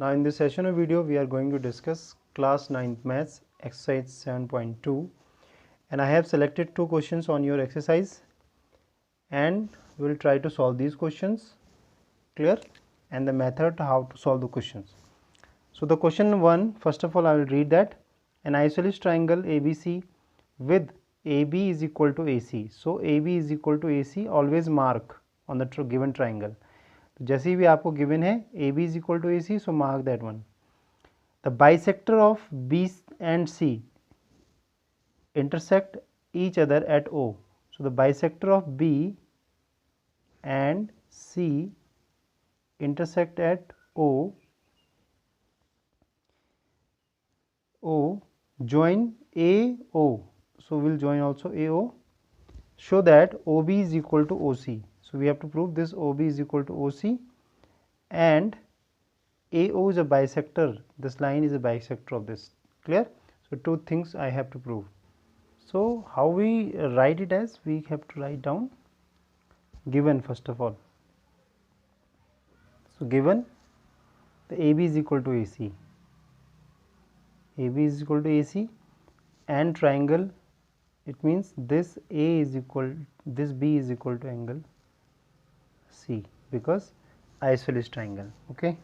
Now in this session of video we are going to discuss class 9th maths exercise 7.2, and I have selected two questions on your exercise and we will try to solve these questions, clear, and the method how to solve the questions. So the question 1, first of all I will read that. An isosceles triangle ABC with AB is equal to AC. So AB is equal to AC, always mark on the given triangle. तो जैसे भी आपको given है AB is equal to AC, so mark that one. The bisector of B and C intersect each other at O. So the bisector of B and C intersect at O. Join AO. So we'll join also AO. Show that OB is equal to OC. So we have to prove this OB is equal to OC, and AO is a bisector. This line is a bisector of this. Clear? So two things I have to prove. So how we write it as? We have to write down given first of all. So given the AB is equal to AC. AB is equal to AC and triangle, it means this A is equal, this B is equal to angle C because isosceles triangle. Okay.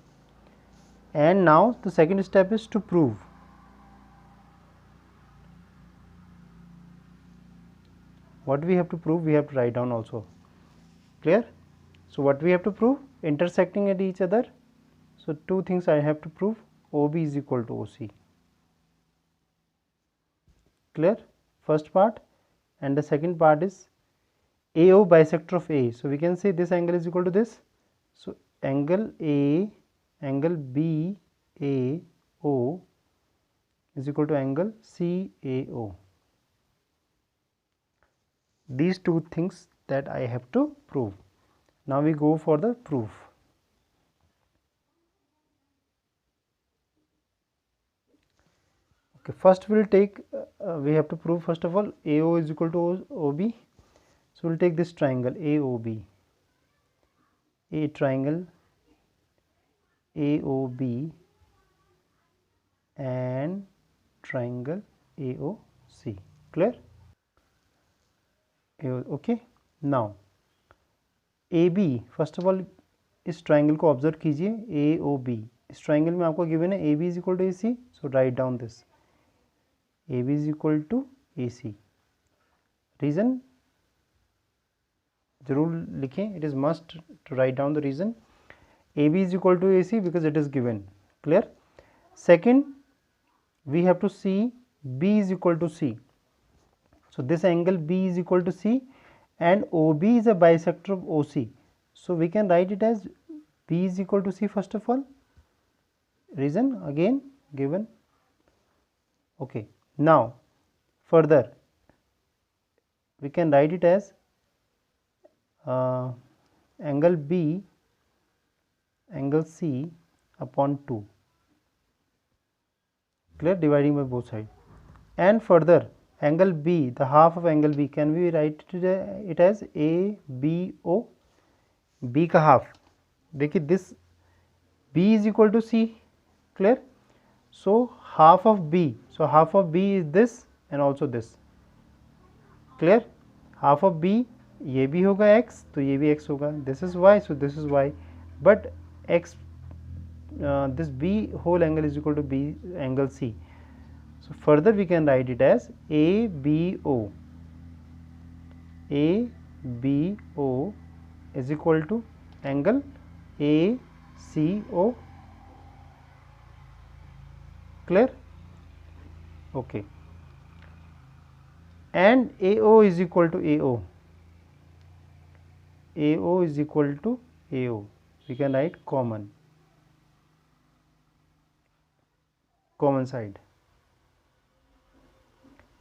And now the second step is to prove. What we have to prove, we have to write down also. Clear? So what we have to prove? Intersecting at each other. So two things I have to prove. OB is equal to OC. Clear? First part. And the second part is AO bisector of A. So we can say this angle is equal to this. So angle A, angle BAO is equal to angle CAO. These two things that I have to prove. Now we go for the proof. Okay, first we will take, we have to prove first of all AO is equal to OB. So we will take this triangle AOB, a triangle AOB and triangle AOC. Clear? Okay. Now AB, first of all इस triangle को observe कीजिए AOB. इस triangle में आपको given है AB is equal to AC. So write down this AB is equal to AC. Reason जरूर लिखें, it is must to write down the reason. AB is equal to AC because it is given. Clear? Second, we have to see B is equal to C. So this angle B is equal to C and OB is a bisector of OC. So we can write it as B is equal to C first of all. Reason again given. Okay. Now further we can write it as angle B, angle C upon 2. Clear? Dividing by both sides. And further angle B, the half of angle B, can we write it as ABO? B का half. देखिए this B is equal to C. Clear? So half of B. So half of B is this and also this. Clear? Half of B, ये भी होगा x, तो ये भी x होगा. This is y, so this is y. But x, this B whole angle is equal to B angle C. So further we can write it as ABO. ABO is equal to angle ACO. Clear? Okay. And AO is equal to AO. AO is equal to AO. We can write common side.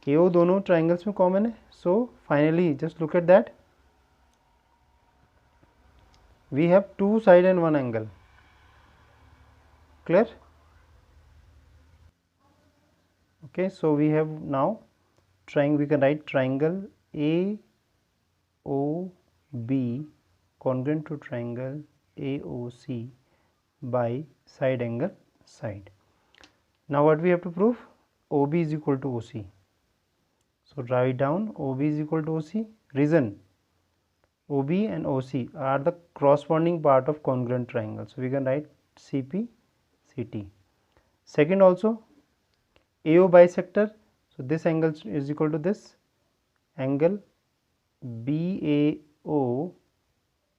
AO दोनों triangles में common है. So finally just look at that. We have two side and one angle. Clear? Okay, so we have now triangle. We can write triangle AOB congruent to triangle AOC by side angle side. Now what we have to prove? OB is equal to OC. So write down OB is equal to OC. Reason, OB and OC are the corresponding part of congruent triangle. So we can write CP, CT. Second also, AO bisector. So this angle is equal to this angle BAO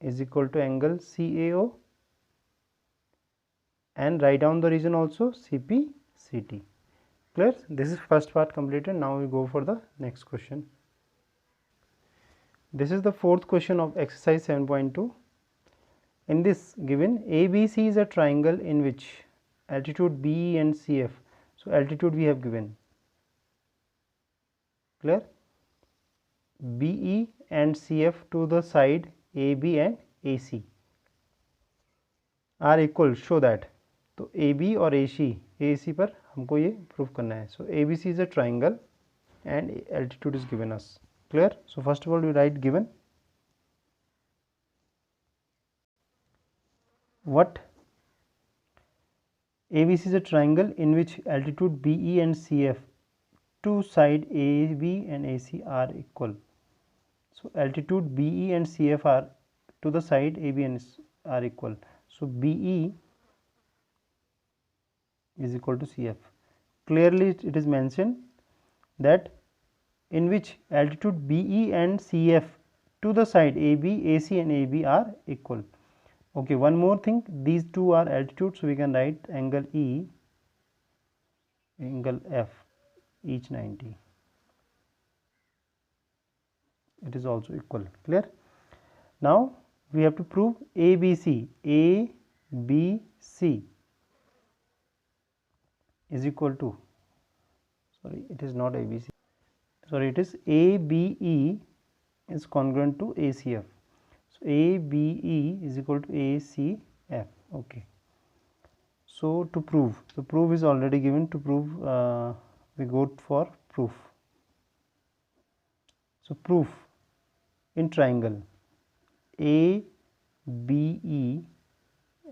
is equal to angle CAO, and write down the reason also CP, CT. Clear? This is first part completed. Now we go for the next question. This is the fourth question of exercise 7.2. In this given, ABC is a triangle in which altitude BE and CF. So altitude we have given. Clear? BE and CF to the side AB and AC are equal. Show that. तो AB और AC पर हमको ये prove करना है. So ABC is a triangle and altitude is given us. Clear? So first of all we write given. What? ABC is a triangle in which altitude BE and CF to side AB and AC are equal. So altitude BE and CF are to the side AB and are equal. So BE is equal to CF. Clearly it is mentioned that in which altitude BE and CF to the side AB, AC and AB are equal. Okay, one more thing, these two are altitude, so we can write angle E, angle F, each 90. It is also equal. Clear? Now we have to prove ABC. ABC is equal to, sorry, it is not ABC, sorry, it is ABE is congruent to ACF. So ABE is equal to ACF. Okay. So to prove, the proof is already given. To prove, we go for proof. So proof in triangle ABE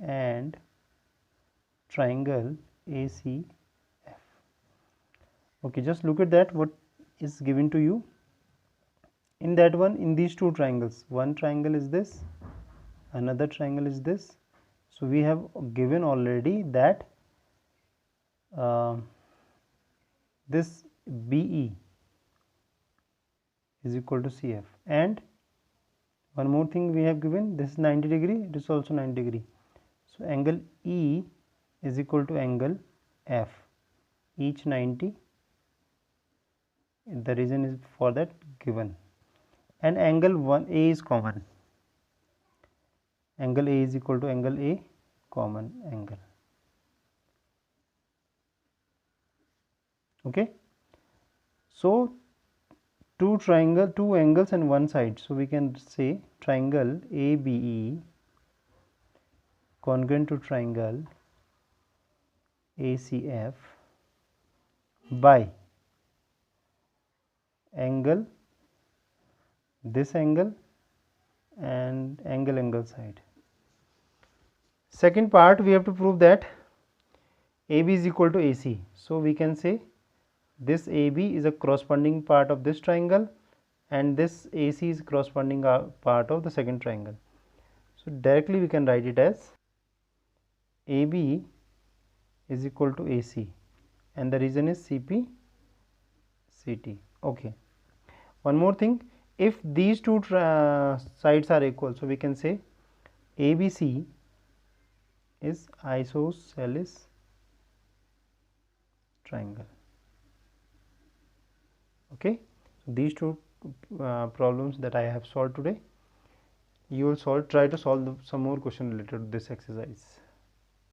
and triangle ACF. Okay, just look at that, what is given to you. In that one, in these two triangles, one triangle is this, another triangle is this. So we have given already that this BE is equal to CF, and one more thing we have given, this is 90 degree, it is also 90 degree. So angle E is equal to angle F, each 90. The reason is for that given, and angle 1A is common. Angle A is equal to angle A, common angle. Okay. So two angles and one side. So we can say triangle ABE congruent to triangle ACF by angle, this angle and angle side. Second part, we have to prove that AB is equal to AC. So we can say this AB is a corresponding part of this triangle and this AC is corresponding part of the second triangle. So directly we can write it as AB is equal to AC, and the reason is CP, CT. Okay. One more thing, if these two sides are equal, so we can say ABC is isosceles triangle. Okay, so these two problems that I have solved today, you will try to solve some more question related to this exercise.